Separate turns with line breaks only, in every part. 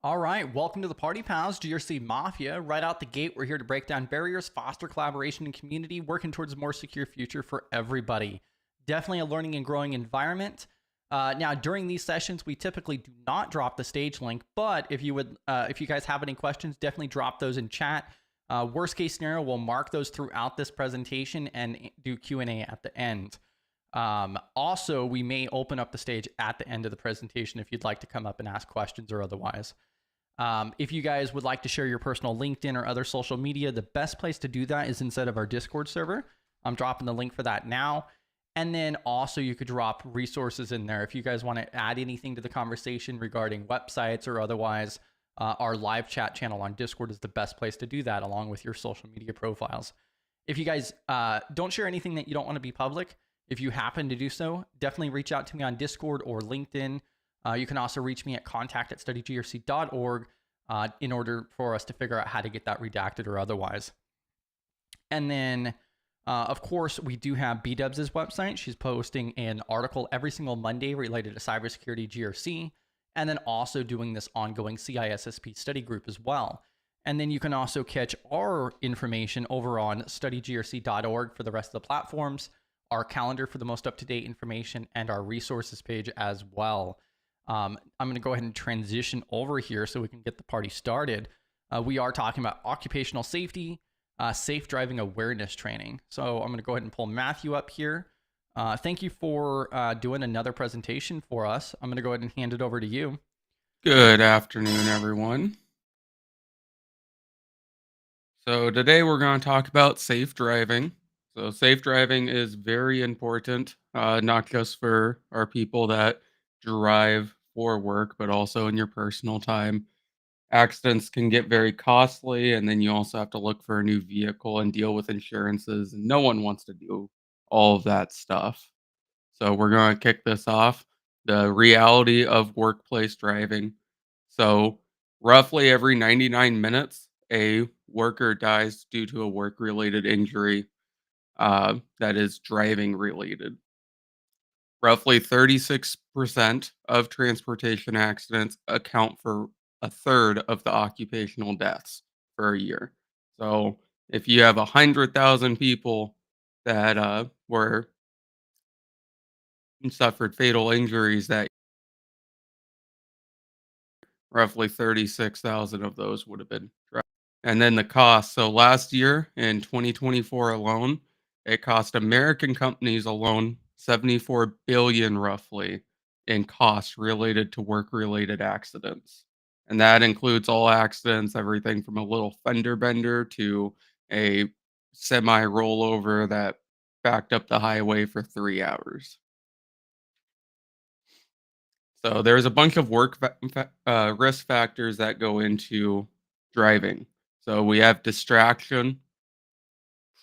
All right, welcome to the party, pals. GRC Mafia. Right out the gate, we're here to break down barriers, foster collaboration and community, working towards a more secure future for everybody. Definitely a learning and growing environment. Now, during these sessions, we typically do not drop the stage link, but if you guys have any questions, definitely drop those in chat. Worst case scenario, we'll mark those throughout this presentation and do Q&A at the end. Also, we may open up the stage at the end of the presentation if you'd like to come up and ask questions or otherwise. If you guys would like to share your personal LinkedIn or other social media, the best place to do that is inside of our Discord server. I'm dropping the link for that now. And then also you could drop resources in there. If you guys want to add anything to the conversation regarding websites or otherwise, our live chat channel on Discord is the best place to do that, along with your social media profiles. If you guys don't share anything that you don't want to be public, if you happen to do so, definitely reach out to me on Discord or LinkedIn. You can also reach me at contact@studygrc.org in order for us to figure out how to get that redacted or otherwise. And then, of course, we do have B-Dubs' website. She's posting an article every single Monday related to cybersecurity GRC, and then also doing this ongoing CISSP study group as well. And then you can also catch our information over on studygrc.org for the rest of the platforms, our calendar for the most up-to-date information, and our resources page as well. I'm going to go ahead and transition over here so we can get the party started. We are talking about occupational safety, safe driving awareness training. So I'm going to go ahead and pull Matthew up here. Thank you for doing another presentation for us. I'm going to go ahead and hand it over to you.
Good afternoon, everyone. So today we're going to talk about safe driving. So safe driving is very important, not just for our people that drive for work, but also in your personal time. Accidents can get very costly, and then you also have to look for a new vehicle and deal with insurances, and no one wants to do all of that stuff. So we're going to kick this off. The reality of workplace driving. So roughly every 99 minutes, a worker dies due to a work-related injury that is driving related. Roughly 36% of transportation accidents account for a third of the occupational deaths for a year. So if you have 100,000 people that were suffered fatal injuries, that roughly 36,000 of those would have been driving. And then the cost. So last year in 2024 alone, it cost American companies alone 74 billion roughly in costs related to work-related accidents. And that includes all accidents, everything from a little fender bender to a semi rollover that backed up the highway for 3 hours. So there's a bunch of risk factors that go into driving. So we have distraction,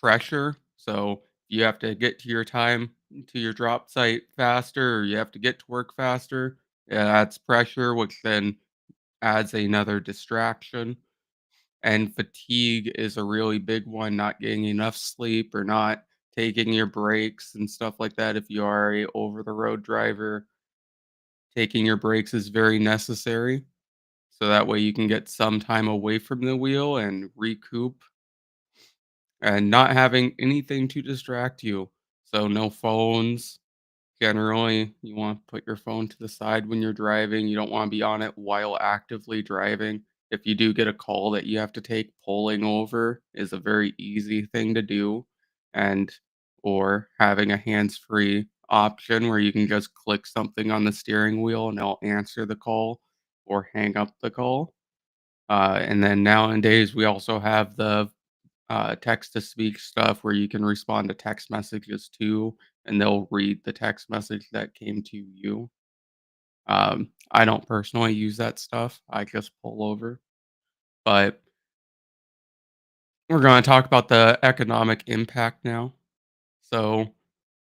pressure. So you have to get to your time to your drop site faster, or you have to get to work faster. Yeah, that's pressure, which then adds another distraction. And fatigue is a really big one, not getting enough sleep or not taking your breaks and stuff like that. If you are a over the road driver, taking your breaks is very necessary. So that way you can get some time away from the wheel and recoup and not having anything to distract you. So no phones. Generally, you want to put your phone to the side when you're driving. You don't want to be on it while actively driving. If you do get a call that you have to take, pulling over is a very easy thing to do. And or having a hands-free option where you can just click something on the steering wheel and it'll answer the call or hang up the call. And then nowadays we also have the text to speak stuff where you can respond to text messages too, and they'll read the text message that came to you. I don't personally use that stuff. I just pull over. But we're going to talk about the economic impact now. So,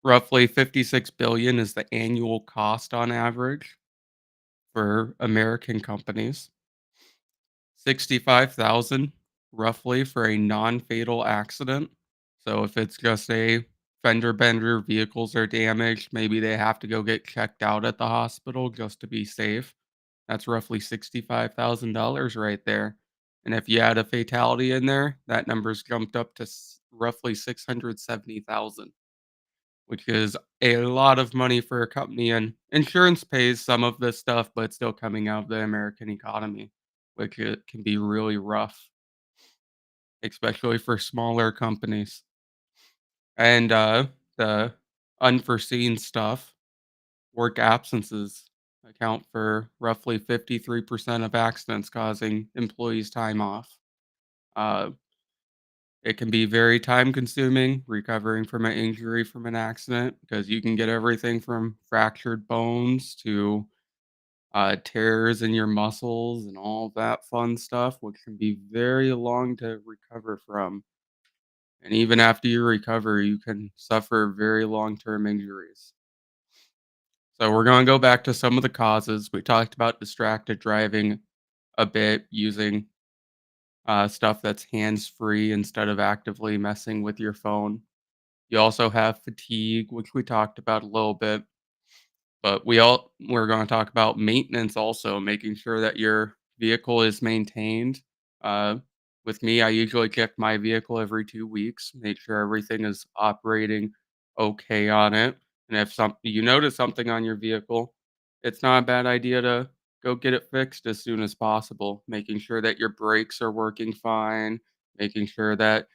roughly 56 billion is the annual cost on average for American companies. 65,000 roughly for a non-fatal accident. So if it's just a fender bender, vehicles are damaged, maybe they have to go get checked out at the hospital just to be safe. That's roughly $65,000 right there. And if you add a fatality in there, that number's jumped up to roughly 670,000, which is a lot of money for a company. And insurance pays some of this stuff, but it's still coming out of the American economy, which it can be really rough, especially for smaller companies. And the unforeseen stuff, work absences account for roughly 53% of accidents causing employees time off. Uh, it can be very time consuming recovering from an injury from an accident because you can get everything from fractured bones to tears in your muscles and all of that fun stuff, which can be very long to recover from. And even after you recover, you can suffer very long term injuries. So we're going to go back to some of the causes. We talked about distracted driving a bit using stuff that's hands free instead of actively messing with your phone. You also have fatigue, which we talked about a little bit. But we're going to talk about maintenance also, making sure that your vehicle is maintained. Uh, with me, I usually check my vehicle every 2 weeks, make sure everything is operating okay on it. And if you notice something on your vehicle, it's not a bad idea to go get it fixed as soon as possible. Making sure that your brakes are working fine, making sure that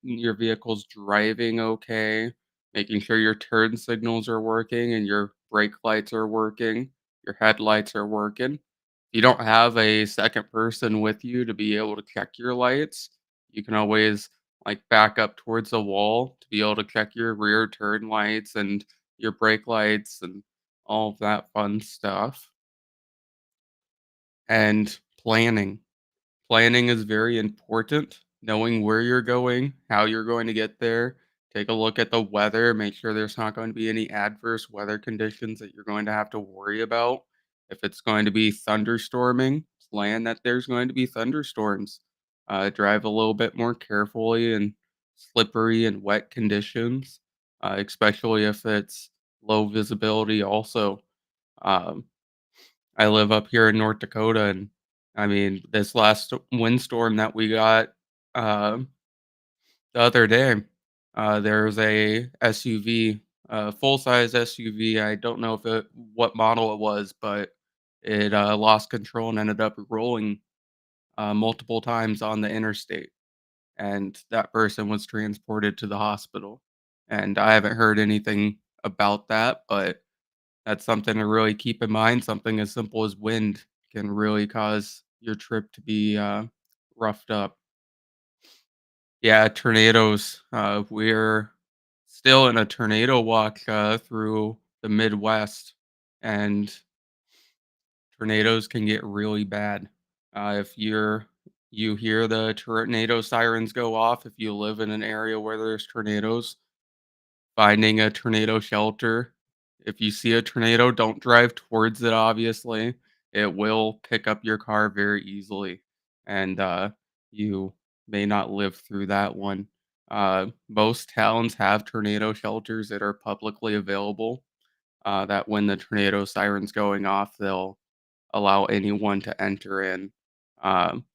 your vehicle's driving okay, making sure your turn signals are working and your brake lights are working, your headlights are working. If you don't have a second person with you to be able to check your lights, you can always like back up towards the wall to be able to check your rear turn lights and your brake lights and all of that fun stuff. And planning. Planning is very important. Knowing where you're going, how you're going to get there. Take a look at the weather. Make sure there's not going to be any adverse weather conditions that you're going to have to worry about. If it's going to be thunderstorming, plan that there's going to be thunderstorms. Drive a little bit more carefully in slippery and wet conditions, especially if it's low visibility. Also, um, I live up here in North Dakota, and I mean, this last windstorm that we got um, the other day, there's a SUV, full size SUV. I don't know what model it was, but it lost control and ended up rolling multiple times on the interstate, and that person was transported to the hospital. And I haven't heard anything about that, but that's something to really keep in mind. Something as simple as wind can really cause your trip to be roughed up. Yeah, tornadoes. We're still in a tornado watch through the Midwest, and tornadoes can get really bad. If you hear the tornado sirens go off, if you live in an area where there's tornadoes, finding a tornado shelter. If you see a tornado, don't drive towards it, obviously. It will pick up your car very easily, and you may not live through that one. Most towns have tornado shelters that are publicly available, that when the tornado siren's going off, they'll allow anyone to enter in. Um,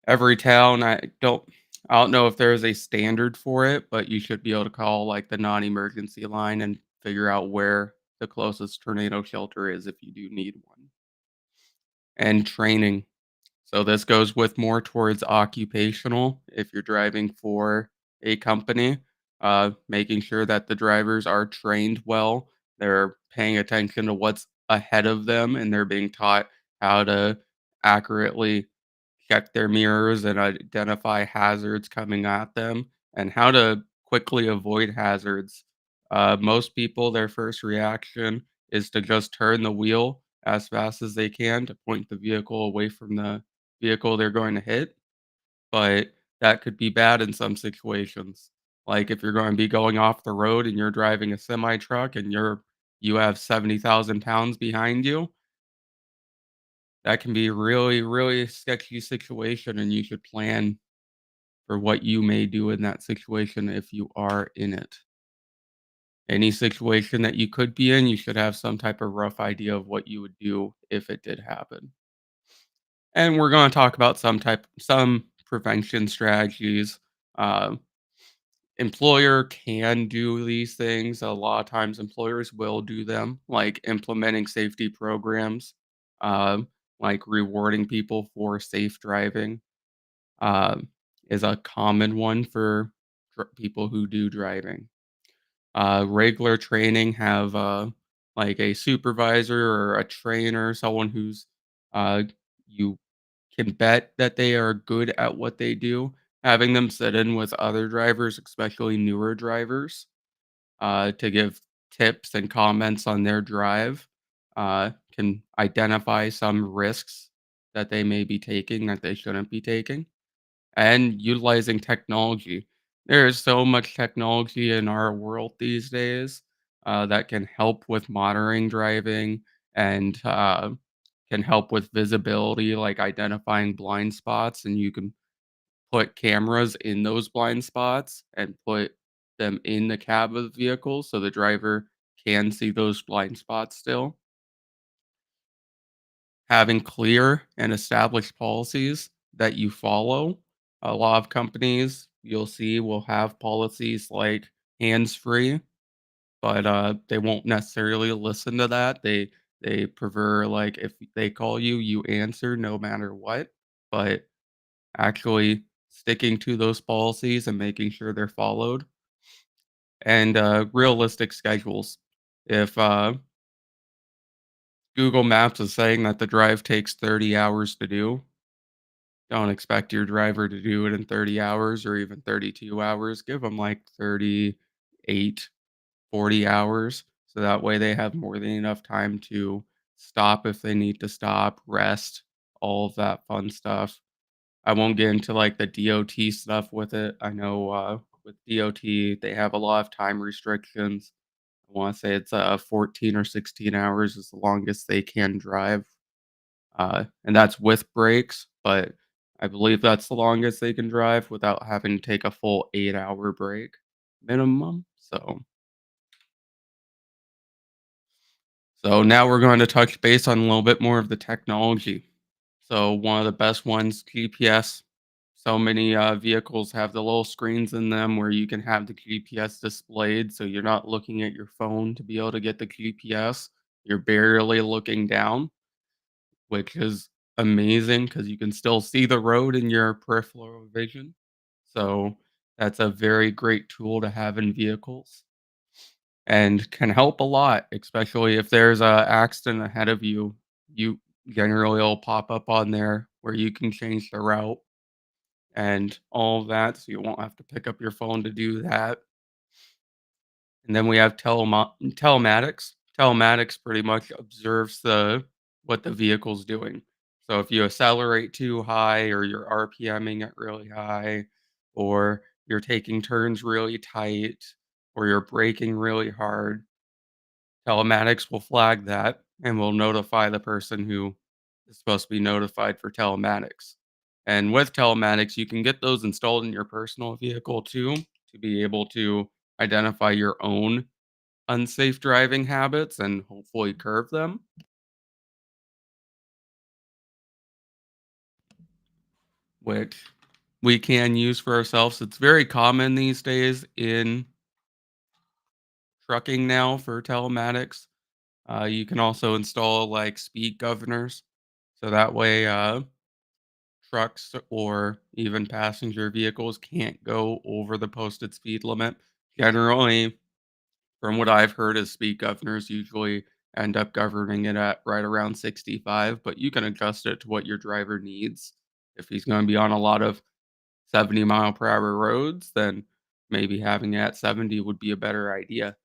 Every town, I don't know if there's a standard for it, but you should be able to call, like, the non-emergency line and figure out where the closest tornado shelter is if you do need one. And training. So this goes with more towards occupational. If you're driving for a company, making sure that the drivers are trained well, they're paying attention to what's ahead of them, and they're being taught how to accurately check their mirrors and identify hazards coming at them and how to quickly avoid hazards. Most people, their first reaction is to just turn the wheel as fast as they can to point the vehicle away from the vehicle they're going to hit. But that could be bad in some situations. Like if you're going to be going off the road and you're driving a semi truck and you have 70,000 pounds behind you, that can be really, really sketchy situation, and you should plan for what you may do in that situation if you are in it. Any situation that you could be in, you should have some type of rough idea of what you would do if it did happen. And we're going to talk about some prevention strategies. Um, Employer can do these things. A lot of times, employers will do them, like implementing safety programs, um, like rewarding people for safe driving. um, is a common one for people who do driving. Regular training have like a supervisor or a trainer, someone who's uh, you can bet that they are good at what they do. Having them sit in with other drivers, especially newer drivers, to give tips and comments on their drive, can identify some risks that they may be taking that they shouldn't be taking, and utilizing technology. There is so much technology in our world these days that can help with monitoring driving and can help with visibility, like identifying blind spots. And you can put cameras in those blind spots and put them in the cab of the vehicle so the driver can see those blind spots still. Having clear and established policies that you follow. A lot of companies you'll see will have policies like hands-free, but they won't necessarily listen to that. They prefer like if they call you, you answer no matter what. But actually sticking to those policies and making sure they're followed, and realistic schedules. If Google Maps is saying that the drive takes 30 hours to do, don't expect your driver to do it in 30 hours or even 32 hours. Give them like 38, 40 hours. So that way they have more than enough time to stop if they need to stop, rest, all of that fun stuff. I won't get into like the DOT stuff with it. I know with DOT, they have a lot of time restrictions. I want to say it's 14 or 16 hours is the longest they can drive, and that's with breaks. But I believe that's the longest they can drive without having to take a full 8-hour break minimum. So now we're going to touch base on a little bit more of the technology. So one of the best ones, GPS. So many vehicles have the little screens in them where you can have the GPS displayed, so you're not looking at your phone to be able to get the GPS. You're barely looking down, which is amazing because you can still see the road in your peripheral vision. So that's a very great tool to have in vehicles and can help a lot, especially if there's a accident ahead of you. You generally will pop up on there where you can change the route and all of that, so you won't have to pick up your phone to do that. And then we have telematics. Telematics pretty much observes the what the vehicle's doing. So if you accelerate too high or you're RPMing it really high or you're taking turns really tight or you're braking really hard, telematics will flag that and will notify the person who is supposed to be notified for telematics. And with telematics, you can get those installed in your personal vehicle too to be able to identify your own unsafe driving habits and hopefully curb them, which we can use for ourselves. It's very common these days in trucking now for telematics. You can also install like speed governors. So that way, trucks or even passenger vehicles can't go over the posted speed limit. Generally, from what I've heard, is speed governors usually end up governing it at right around 65, but you can adjust it to what your driver needs. If he's going to be on a lot of 70-mile-per-hour roads, then maybe having it at 70 would be a better idea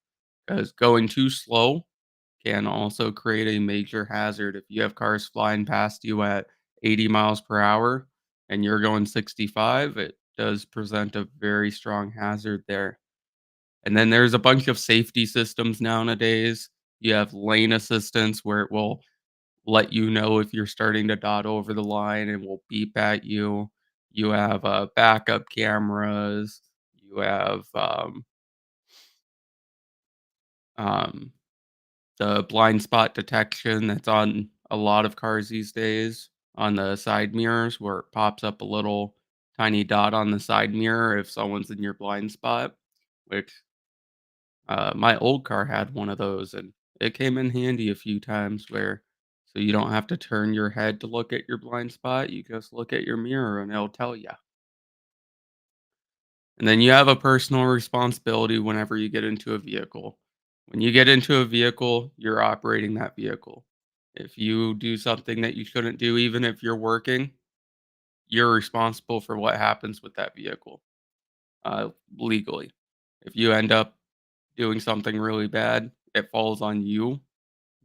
because going too slow can also create a major hazard. If you have cars flying past you at 80 miles per hour and you're going 65, it does present a very strong hazard there. And then there's a bunch of safety systems nowadays. You have lane assistance where it will let you know if you're starting to dot over the line and will beep at you. You have backup cameras. You have Um, the blind spot detection that's on a lot of cars these days on the side mirrors where it pops up a little tiny dot on the side mirror if someone's in your blind spot, which my old car had one of those, and it came in handy a few times where so you don't have to turn your head to look at your blind spot, you just look at your mirror and it'll tell you. And then you have a personal responsibility whenever you get into a vehicle. When you get into a vehicle, you're operating that vehicle. If you do something that you shouldn't do, even if you're working, you're responsible for what happens with that vehicle legally. If you end up doing something really bad, it falls on you.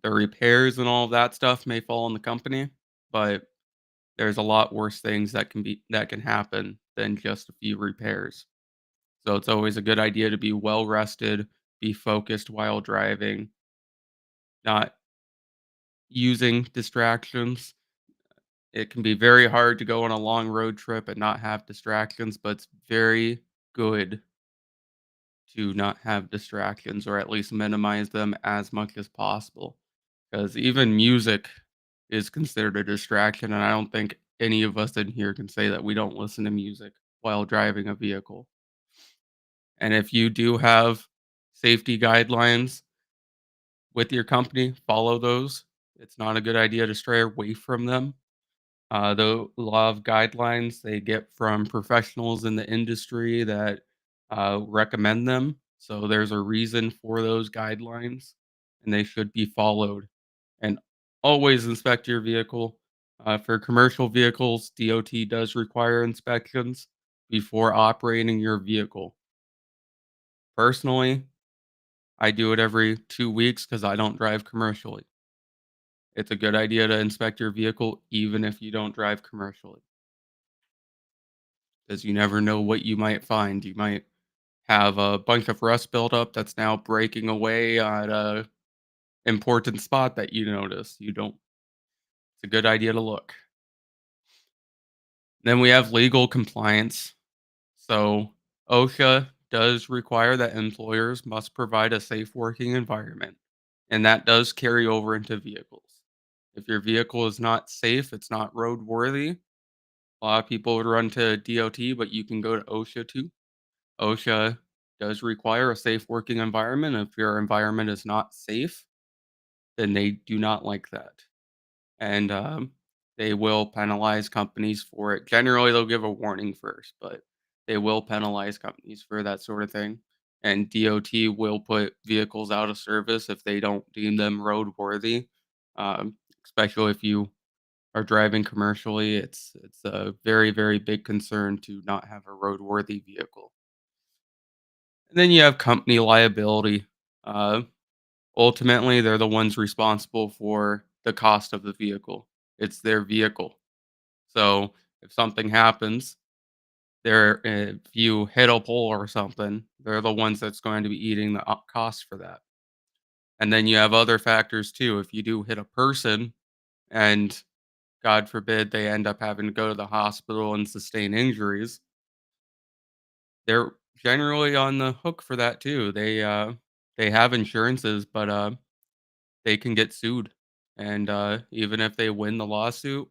The repairs and all of that stuff may fall on the company, but there's a lot worse things that can happen than just a few repairs. So it's always a good idea to be well rested, be focused while driving, not using distractions. It can be very hard to go on a long road trip and not have distractions, but it's very good to not have distractions or at least minimize them as much as possible. Because even music is considered a distraction, and I don't think any of us in here can say that we don't listen to music while driving a vehicle. And if you do have safety guidelines with your company, follow those. It's not a good idea to stray away from them. The law of guidelines they get from professionals in the industry that recommend them. So there's a reason for those guidelines, and they should be followed. And always inspect your vehicle. For commercial vehicles, DOT does require inspections before operating your vehicle. Personally, I do it every 2 weeks because I don't drive commercially. It's a good idea to inspect your vehicle even if you don't drive commercially, because you never know what you might find. You might have a bunch of rust buildup that's now breaking away at a important spot that you notice. You don't It's a good idea to look. Then we have legal compliance. So OSHA does require that employers must provide a safe working environment, and that does carry over into vehicles. If your vehicle is not safe, it's not roadworthy. A lot of people would run to DOT, but you can go to OSHA too. OSHA does require a safe working environment. If your environment is not safe, then they do not like that. And they will penalize companies for it. Generally, they'll give a warning first, but they will penalize companies for that sort of thing. And DOT will put vehicles out of service if they don't deem them roadworthy, especially if you are driving commercially. It's a very very big concern to not have a roadworthy vehicle. And then you have company liability. Uh, Ultimately, they're the ones responsible for the cost of the vehicle. It's their vehicle. So if something happens, if you hit a pole or something, they're the ones that's going to be eating the cost for that. And then you have other factors too. If you do hit a person and God forbid they end up having to go to the hospital and sustain injuries, they're generally on the hook for that too. They have insurances, but they can get sued. And even if they win the lawsuit,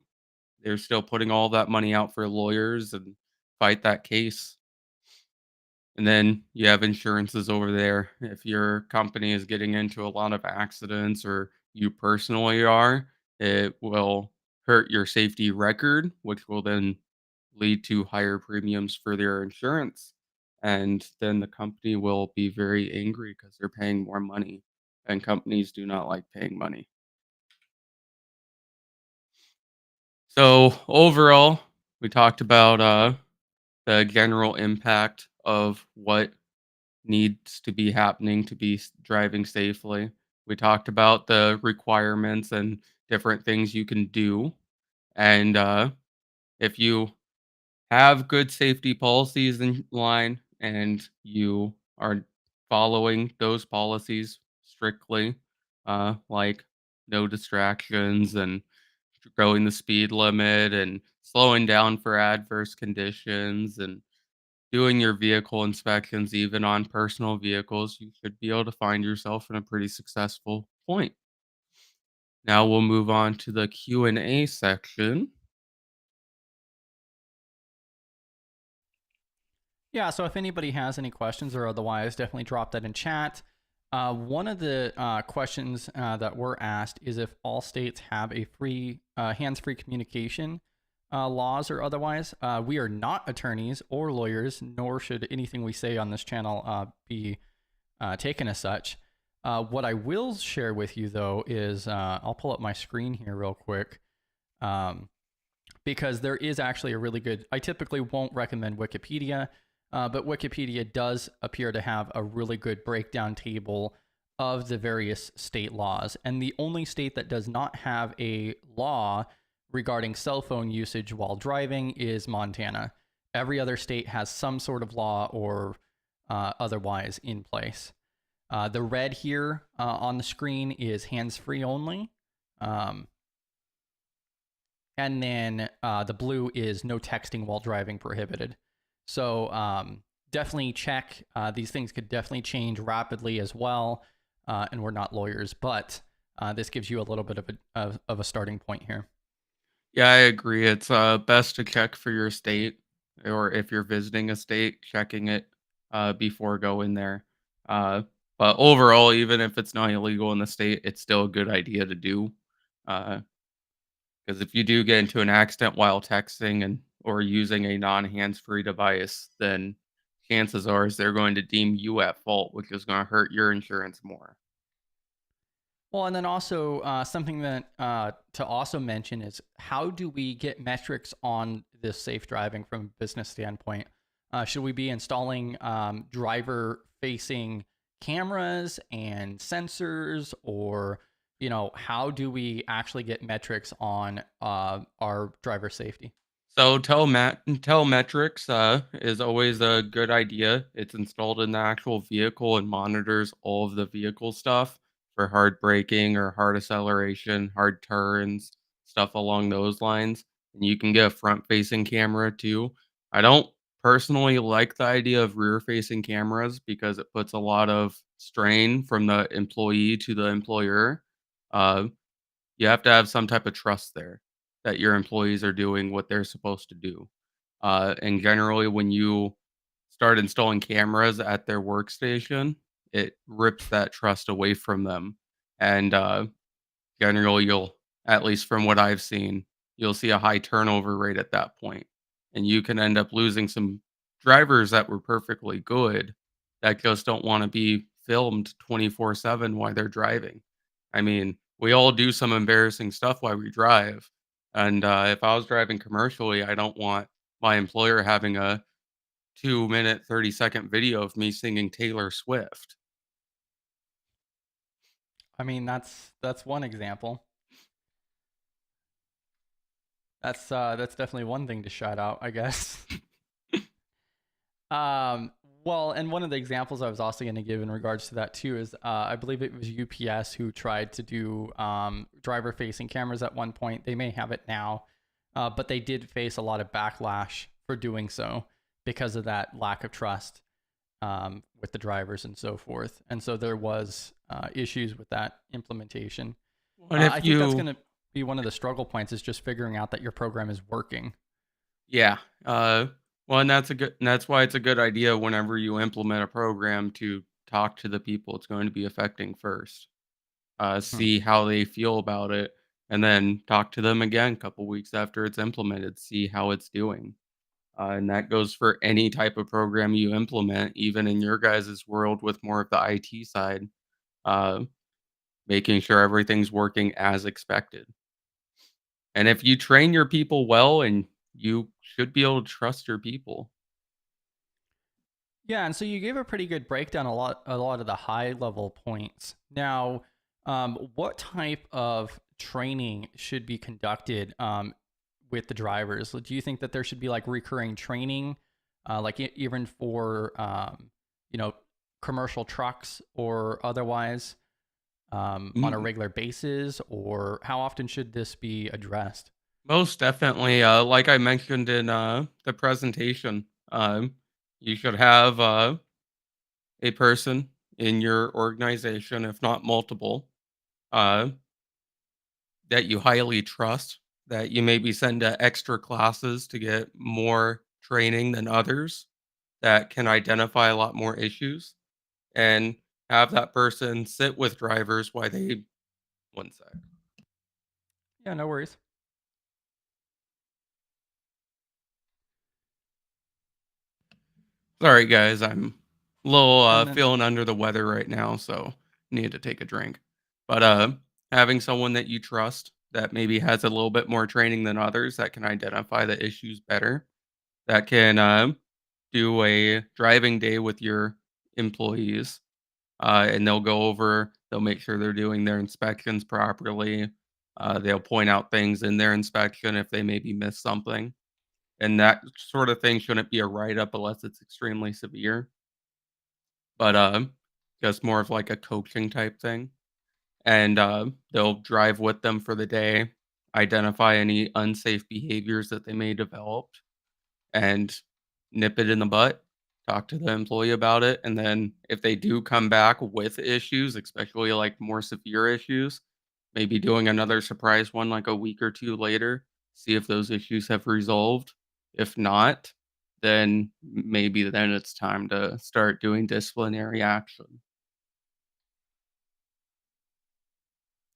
they're still putting all that money out for lawyers and fight that case. And then you have insurances over there. If your company is getting into a lot of accidents or you personally are, it will hurt your safety record, which will then lead to higher premiums for their insurance. And then the company will be very angry because they're paying more money. And companies do not like paying money. So overall, we talked about the general impact of what needs to be happening to be driving safely. We talked about the requirements and different things you can do. And if you have good safety policies in line and you are following those policies strictly, like no distractions and going the speed limit and slowing down for adverse conditions and doing your vehicle inspections, even on personal vehicles, you should be able to find yourself in a pretty successful point. Now we'll move on to the Q&A section.
Yeah, so if anybody has any questions or otherwise, definitely drop that in chat. One of the questions that were asked is if all states have a free hands-free communication laws or otherwise. We are not attorneys or lawyers, nor should anything we say on this channel be taken as such. What I will share with you though is I'll pull up my screen here real quick. Because there is actually a really good, I typically won't recommend Wikipedia, but Wikipedia does appear to have a really good breakdown table of the various state laws. And the only state that does not have a law regarding cell phone usage while driving is Montana. Every other state has some sort of law or otherwise in place. The red here on the screen is hands-free only. And then the blue is no texting while driving prohibited. So definitely check. These things could definitely change rapidly as well. And we're not lawyers, but this gives you a little bit of a starting point here.
Yeah, I agree. It's best to check for your state, or if you're visiting a state, checking it before going there. Uh, but overall, even if it's not illegal in the state, it's still a good idea to do. Because if you do get into an accident while texting and or using a non-hands-free device, then chances are is they're going to deem you at fault, which is going to hurt your insurance more.
Well, and then also something that to also mention is how do we get metrics on this safe driving from a business standpoint? Should we be installing driver-facing cameras and sensors, or how do we actually get metrics on our driver safety?
So telemetrics is always a good idea. It's installed in the actual vehicle and monitors all of the vehicle stuff for hard braking or hard acceleration, hard turns, stuff along those lines. And you can get a front-facing camera too. I don't personally like the idea of rear-facing cameras because it puts a lot of strain from the employee to the employer. Uh, you have to have some type of trust there that your employees are doing what they're supposed to do. And generally, when you start installing cameras at their workstation, it rips that trust away from them. And generally, you'll, at least from what I've seen, you'll see a high turnover rate at that point. And you can end up losing some drivers that were perfectly good that just don't want to be filmed 24/7 while they're driving. I mean, we all do some embarrassing stuff while we drive. And if I was driving commercially, I don't want my employer having a 2 minute, 30-second video of me singing Taylor Swift.
I mean, that's one example. That's definitely one thing to shout out, I guess. Well, and one of the examples I was also going to give in regards to that too is I believe it was UPS who tried to do driver-facing cameras at one point. They may have it now, but they did face a lot of backlash for doing so because of that lack of trust with the drivers and so forth. And so there was issues with that implementation.
And
I
if
think that's going
you
to be one of the struggle points is just figuring out that your program is working.
Yeah. Well, and that's why it's a good idea whenever you implement a program to talk to the people it's going to be affecting first.
Mhm.
See how they feel about it, and then talk to them again a couple weeks after it's implemented, see how it's doing. And that goes for any type of program you implement, even in your guys' world with more of the IT side, uh, making sure everything's working as expected. And if you train your people well, and you should be able to trust your people.
Yeah, and so you gave a pretty good breakdown a lot of the high level points. Now, what type of training should be conducted with the drivers? Do you think that there should be like recurring training, like even for you know commercial trucks or otherwise on a
Mm,
regular basis, or how often should this be addressed?
Most definitely, like I mentioned in the presentation, You should have a person in your organization, if not multiple, uh, that you highly trust, that you maybe send to extra classes to get more training than others that can identify a lot more issues, and have that person sit with drivers while they one sec.
Yeah, no worries.
Sorry guys, I'm a little
And then
feeling under the weather right now, so need to take a drink. But having someone that you trust that maybe has a little bit more training than others that can identify the issues better, that can do a driving day with your employees, and they'll make sure they're doing their inspections properly. They'll point out things in their inspection if they maybe miss something. And that sort of thing shouldn't be a write up unless it's extremely severe, but just more of like a coaching type thing. And they'll drive with them for the day, identify any unsafe behaviors that they may develop, and nip it in the butt, talk to the employee about it, and then if they do come back with issues, especially like more severe issues, maybe doing another surprise one like a week or 2 later, see if those issues have resolved. If not, then maybe then it's time to start doing disciplinary action.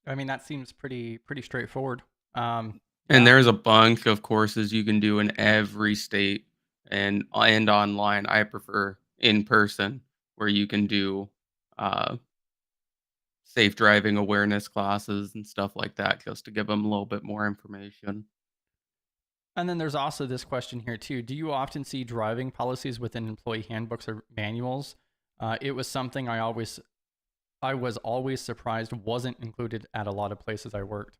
I mean that seems pretty straightforward.
And
Yeah.
there's a bunch of courses you can do in every state and online. I prefer in person where you can do uh, safe driving awareness classes and stuff like that just to give them a little bit more information.
And then there's also this question here too. Do you often see driving policies within employee handbooks or manuals? It was something I was always surprised wasn't included at a lot of places I worked.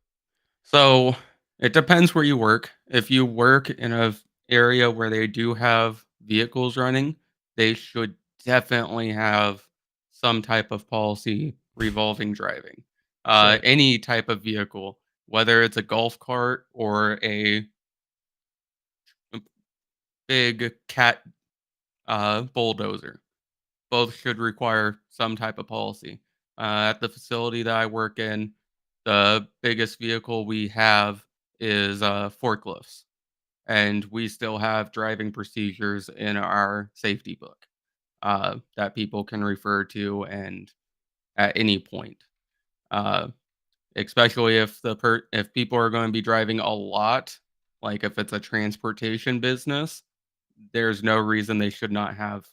So it depends where you work. If you work in a area where they do have vehicles running, they should definitely have some type of policy revolving driving.
Sure.
Any type of vehicle, whether it's a golf cart or a big cat bulldozer, both should require some type of policy. At the facility that I work in, the biggest vehicle we have is forklifts, and we still have driving procedures in our safety book that people can refer to and at any point. Uh, Especially if if people are going to be driving a lot, like if it's a transportation business, there's no reason they should not have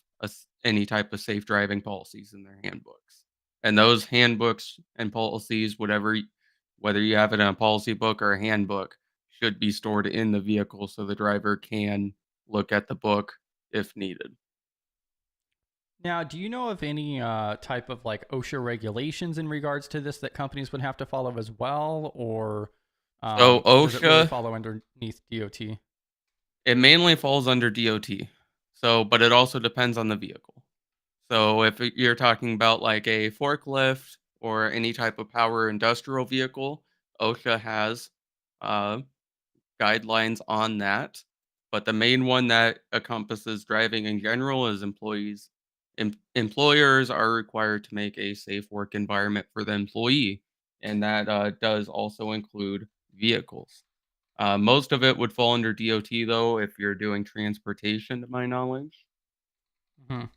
any type of safe driving policies in their handbooks. And those handbooks and policies, whether you have it in a policy book or a handbook, should be stored in the vehicle so the driver can look at the book if needed.
Now, do you know of any type of like OSHA regulations in regards to this that companies would have to follow as well, or
So
does it really
OSHA,
follow underneath DOT?
it mainly falls under DOT. So, but it also depends on the vehicle. So if you're talking about like a forklift or any type of power industrial vehicle, OSHA has uh, guidelines on that. But the main one that encompasses driving in general is employees. Employers are required to make a safe work environment for the employee, and that does also include vehicles. Most of it would fall under DOT though, if you're doing transportation, to my knowledge.
Mhm.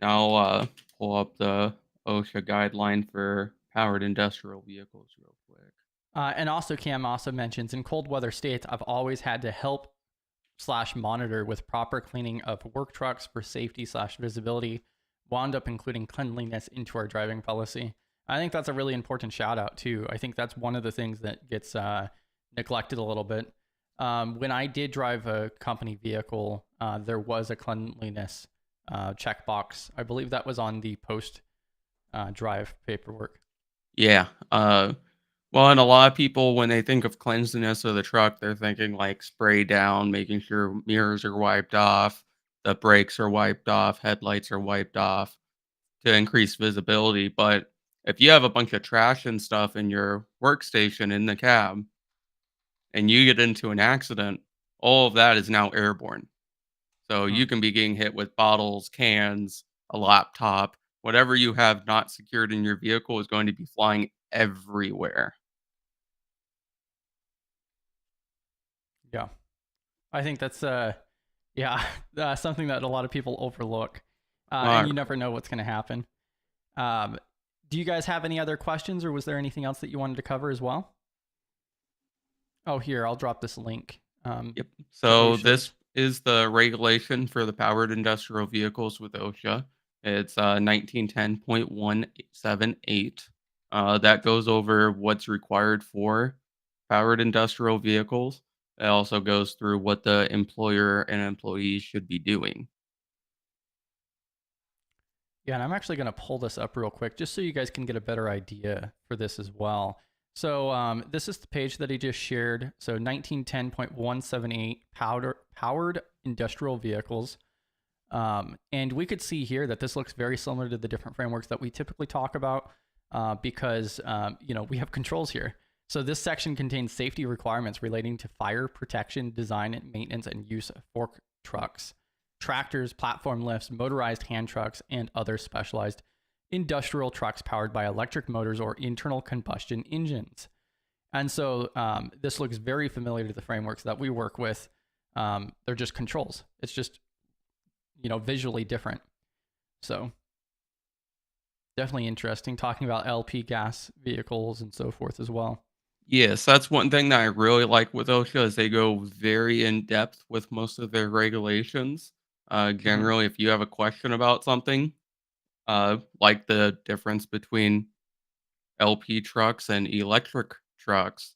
I'll pull up the OSHA guideline for powered industrial vehicles real quick.
And also, Cam also mentions in cold weather states, I've always had to help slash monitor with proper cleaning of work trucks for safety slash visibility, wound up including cleanliness into our driving policy. I think that's a really important shout out too. I think that's one of the things that gets neglected a little bit. When I did drive a company vehicle, there was a cleanliness checkbox. I believe that was on the post drive paperwork.
Yeah. Well, and a lot of people, when they think of cleanliness of the truck, they're thinking like spray down, making sure mirrors are wiped off, the brakes are wiped off, headlights are wiped off to increase visibility. But if you have a bunch of trash and stuff in your workstation in the cab and you get into an accident, all of that is now airborne. So
Hmm.
you can be getting hit with bottles, cans, a laptop, whatever you have not secured in your vehicle is going to be flying everywhere.
Yeah. I think that's yeah, something that a lot of people overlook. And
Uh,
you never know what's going to happen. Um, do you guys have any other questions, or was there anything else that you wanted to cover as well? Oh, here, I'll drop this link
yep.
to
So this
OSHA's.
is the regulation for the powered industrial vehicles with OSHA. It's 1910.178. That goes over what's required for powered industrial vehicles. It also goes through what the employer and employees should be doing.
Yeah, and I'm actually going to pull this up real quick just so you guys can get a better idea for this as well. So this is the page that he just shared. So 1910.178 powered industrial vehicles. And we could see here that this looks very similar to the different frameworks that we typically talk about because, we have controls here. So this section contains safety requirements relating to fire protection, design, and maintenance and use of fork trucks, tractors, platform lifts, motorized hand trucks, and other specialized industrial trucks powered by electric motors or internal combustion engines. And so this looks very familiar to the frameworks that we work with. They're just controls. It's just visually different. So definitely interesting talking about LP gas vehicles and so forth as well.
Yes, that's one thing that I really like with OSHA is they go very in depth with most of their regulations.
Hmm.
Generally, if you have a question about something, like the difference between LP trucks and electric trucks,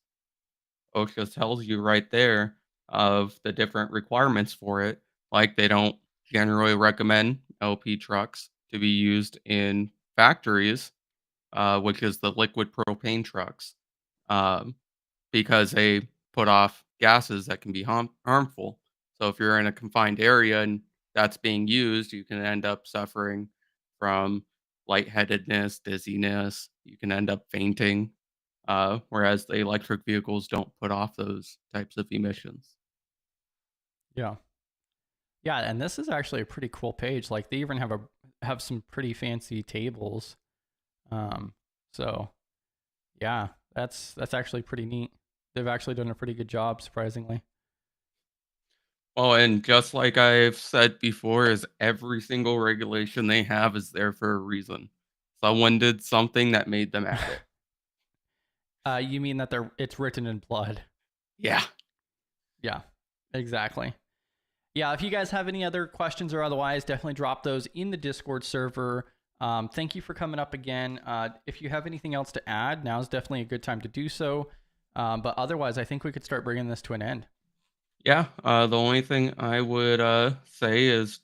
OSHA tells you right there of the different requirements for it. Like they don't generally recommend LP trucks to be used in factories, which is the liquid propane trucks. Um, because they put off gases that can be harmful. So if you're in a confined area and that's being used, you can end up suffering from lightheadedness, dizziness. You can end up fainting. Whereas the electric vehicles don't put off those types of emissions.
Yeah. Yeah, and this is actually a pretty cool page. Like they even have some pretty fancy tables. Um, so yeah, that's actually pretty neat. They've actually done a pretty good job, surprisingly.
Well, and just like I've said before, is every single regulation they have is there for a reason. Someone did something that made them add it.
You mean that it's written in blood?
Yeah.
Yeah, exactly. Yeah, if you guys have any other questions or otherwise, definitely drop those in the Discord server. Thank you for coming up again. If you have anything else to add, now is definitely a good time to do so. But otherwise, I think we could start bringing this to an end.
Yeah, the only thing I would say is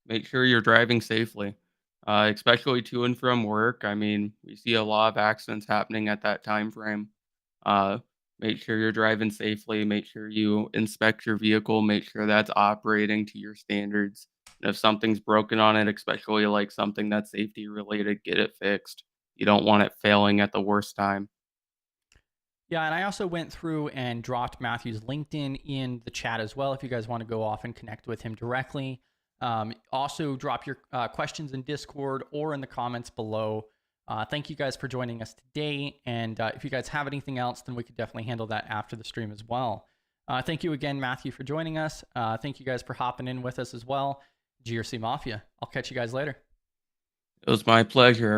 make sure you're driving safely, especially to and from work. I mean, we see a lot of accidents happening at that time frame. Uh, make sure you're driving safely. Make sure you inspect your vehicle. Make sure that's operating to your standards. And if something's broken on it, especially like something that's safety related, get it fixed. You don't want it failing at the worst time.
Yeah, and I also went through and dropped Matthew's LinkedIn in the chat as well if you guys want to go off and connect with him directly. Also, drop your questions in Discord or in the comments below. Thank you guys for joining us today. And if you guys have anything else, then we could definitely handle that after the stream as well. Thank you again, Matthew, for joining us. Thank you guys for hopping in with us as well. GRC Mafia. I'll catch you guys later.
It was my pleasure.